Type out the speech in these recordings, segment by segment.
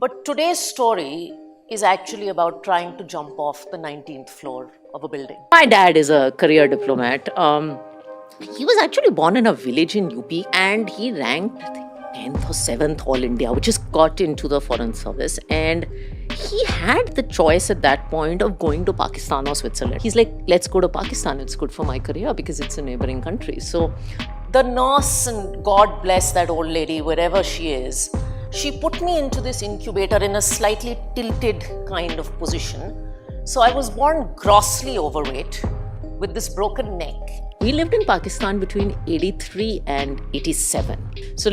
But today's story is actually about trying to jump off the 19th floor of a building. My dad is a career diplomat. He was actually born in a village in UP and he ranked, I think, 10th or 7th All India, which is got into the foreign service. And he had the choice at that point of going to Pakistan or Switzerland. He's like, let's go to Pakistan. It's good for my career because it's a neighboring country. So the nurse, and God bless that old lady, wherever she is, she put me into this incubator in a slightly tilted kind of position. So I was born grossly overweight with this broken neck. we lived in Pakistan between 83 and 87. So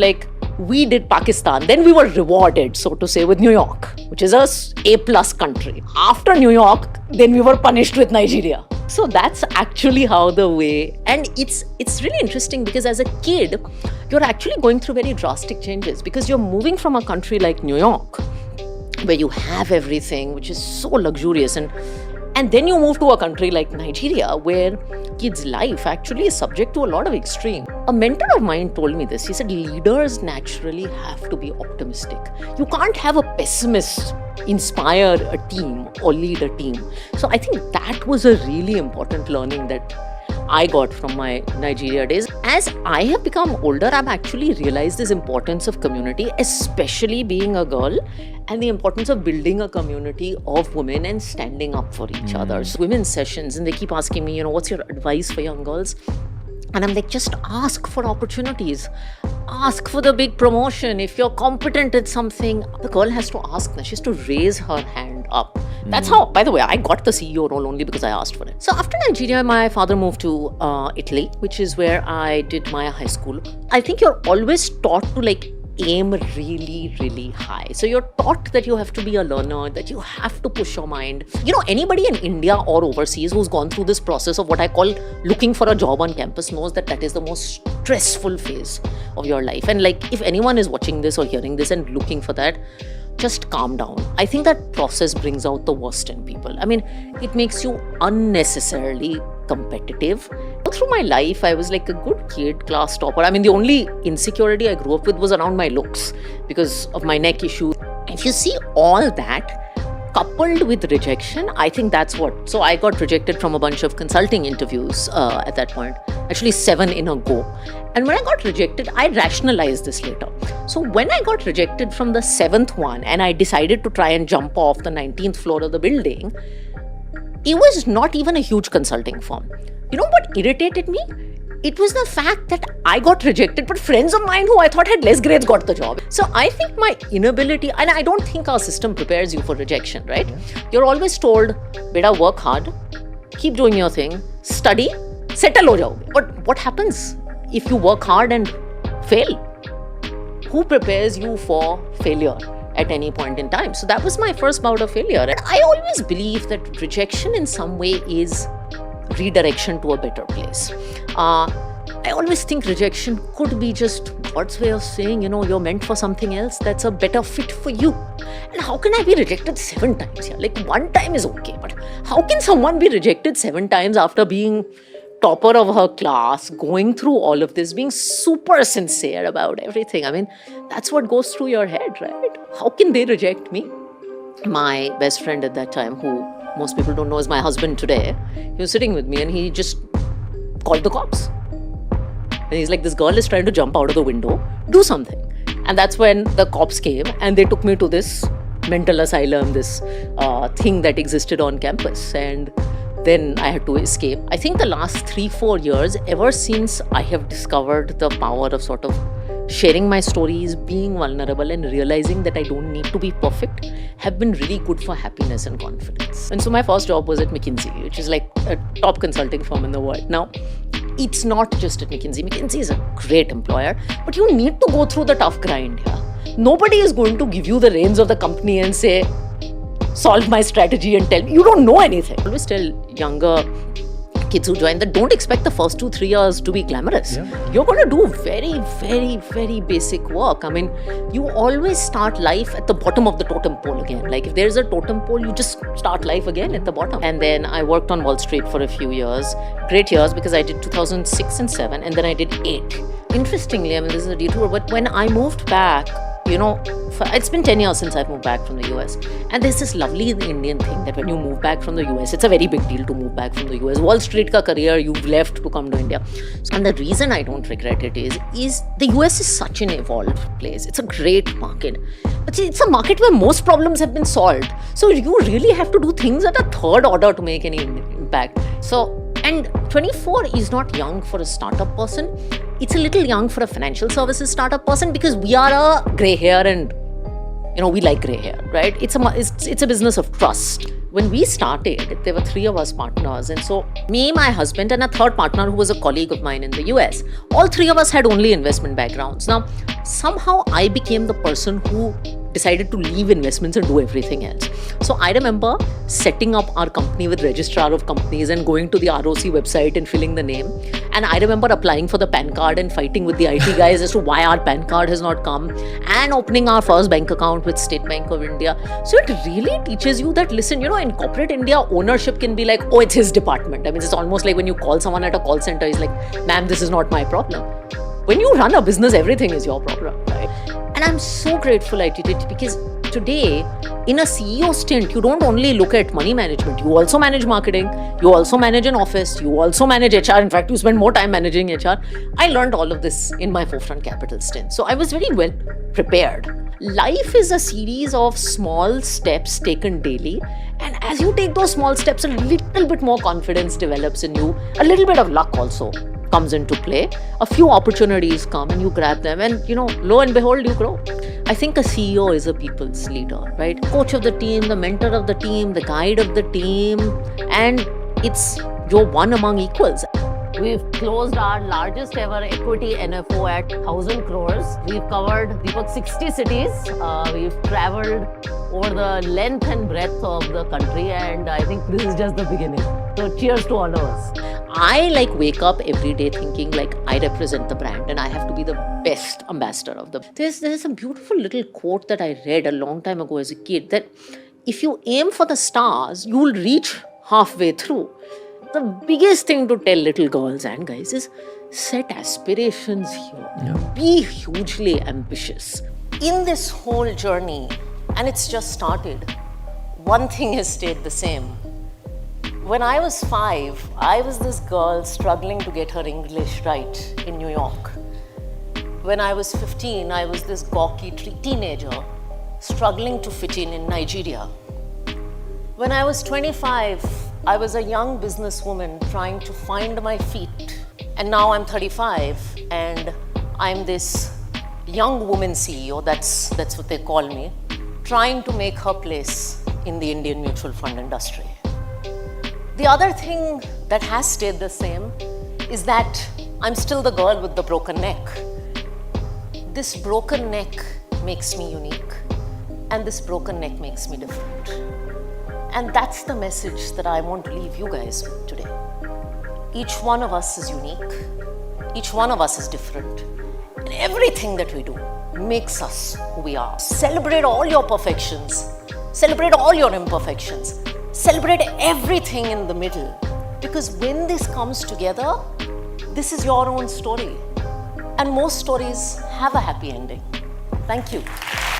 we did Pakistan, then we were rewarded, so to say, with New York, which is a plus country. After New York, then we were punished with Nigeria. So that's actually how the way, and it's really interesting because as a kid, you're actually going through very drastic changes because you're moving from a country like New York, where you have everything, which is so luxurious, and then you move to a country like Nigeria, where kids' life actually is subject to a lot of extreme. A mentor of mine told me this. He said, leaders naturally have to be optimistic. You can't have a pessimist inspire a team or lead a team. So I think that was a really important learning that I got from my Nigeria days. As I have become older, I've actually realized this importance of community, especially being a girl, and the importance of building a community of women and standing up for each other. So women's sessions, and they keep asking me, what's your advice for young girls? And I'm like, just ask for opportunities. Ask for the big promotion. If you're competent at something, the girl has to ask. She has to raise her hand up. That's how, by the way, I got the CEO role only because I asked for it. So after Nigeria, my father moved to Italy, which is where I did my high school. I think you're always taught to aim really, really high. So you're taught that you have to be a learner, that you have to push your mind. Anybody in India or overseas who's gone through this process of what I call looking for a job on campus knows that is the most stressful phase of your life. And if anyone is watching this or hearing this and looking for that, just calm down. I think that process brings out the worst in people. It makes you unnecessarily competitive. Through my life, I was a good kid, class topper. The only insecurity I grew up with was around my looks because of my neck issue. If you see all that coupled with rejection, I think that's what. So I got rejected from a bunch of consulting interviews at that point, actually 7 in a go. And when I got rejected, I rationalized this later. So when I got rejected from the 7th one and I decided to try and jump off the 19th floor of the building, it was not even a huge consulting firm. What irritated me? It was the fact that I got rejected, but friends of mine who I thought had less grades got the job. So I think my inability, and I don't think our system prepares you for rejection, right? You're always told, beta, work hard, keep doing your thing, study, settle ho jaoge. But what happens if you work hard and fail? Who prepares you for failure at any point in time? So that was my first bout of failure. And I always believe that rejection in some way is redirection to a better place. I always think rejection could be just God's way of saying, you're meant for something else that's a better fit for you. And how can I be rejected 7 times? One time is okay, but how can someone be rejected 7 times after being topper of her class, going through all of this, being super sincere about everything? That's what goes through your head, right? How can they reject me? My best friend at that time, who most people don't know is my husband today, he was sitting with me and he just called the cops. And he's like, this girl is trying to jump out of the window, do something. And that's when the cops came and they took me to this mental asylum, this thing that existed on campus. And then I had to escape. I think the last 3-4 years, ever since I have discovered the power of sort of sharing my stories, being vulnerable and realizing that I don't need to be perfect, have been really good for happiness and confidence. And so my first job was at McKinsey, which is a top consulting firm in the world. Now, it's not just at McKinsey. McKinsey is a great employer, but you need to go through the tough grind here. Nobody is going to give you the reins of the company and say, solve my strategy and tell me. You don't know anything. I always tell younger kids who join that don't expect the first 2-3 years to be glamorous. Yeah. You're going to do very, very, very basic work. You always start life at the bottom of the totem pole again. If there's a totem pole, you just start life again at the bottom. And then I worked on Wall Street for a few years. Great years because I did 2006 and 7 and then I did 8. Interestingly, this is a detour, but when I moved back it's been 10 years since I've moved back from the US. And there's this lovely Indian thing that when you move back from the US, it's a very big deal to move back from the US. Wall Street ka career, you've left to come to India. And the reason I don't regret it is the US is such an evolved place. It's a great market. But see, it's a market where most problems have been solved. So you really have to do things at a third order to make any impact. And 24 is not young for a startup person. It's a little young for a financial services startup person because we are a grey hair and we like grey hair, right? It's a business of trust. When we started, there were 3 of us partners. And so me, my husband, and a third partner who was a colleague of mine in the US, all 3 of us had only investment backgrounds. Now, somehow I became the person who decided to leave investments and do everything else. So I remember setting up our company with registrar of companies and going to the ROC website and filling the name. And I remember applying for the PAN card and fighting with the IT guys as to why our PAN card has not come, and opening our first bank account with State Bank of India. So it really teaches you that, listen, in corporate India, ownership can be like, oh, it's his department. I mean, it's almost like when you call someone at a call center, he's like, ma'am, this is not my problem. When you run a business, everything is your problem, right? And I'm so grateful I did it because today, in a CEO stint, you don't only look at money management, you also manage marketing, you also manage an office, you also manage HR. In fact, you spend more time managing HR. I learned all of this in my Forefront Capital stint. So I was very well prepared. Life is a series of small steps taken daily. And as you take those small steps, a little bit more confidence develops in you, a little bit of luck also comes into play. A few opportunities come and you grab them, and lo and behold, you grow. I think a CEO is a people's leader, right? Coach of the team, the mentor of the team, the guide of the team, and you're one among equals. We've closed our largest ever equity NFO at 1,000 crores. We've covered, Deepak, 60 cities. We've traveled over the length and breadth of the country, and I think this is just the beginning. So cheers to all of us. I wake up every day thinking I represent the brand and I have to be the best ambassador of the. There's a beautiful little quote that I read a long time ago as a kid that if you aim for the stars, you will reach halfway through. The biggest thing to tell little girls and guys is set aspirations here. Yeah. Be hugely ambitious. In this whole journey, and it's just started, one thing has stayed the same. When I was 5, I was this girl struggling to get her English right in New York. When I was 15, I was this gawky teenager struggling to fit in Nigeria. When I was 25, I was a young businesswoman trying to find my feet. And now I'm 35 and I'm this young woman CEO, that's what they call me, trying to make her place in the Indian mutual fund industry. The other thing that has stayed the same is that I'm still the girl with the broken neck. This broken neck makes me unique, and this broken neck makes me different. And that's the message that I want to leave you guys with today. Each one of us is unique. Each one of us is different. And everything that we do makes us who we are. Celebrate all your perfections. Celebrate all your imperfections. Celebrate everything in the middle. Because when this comes together, this is your own story. And most stories have a happy ending. Thank you.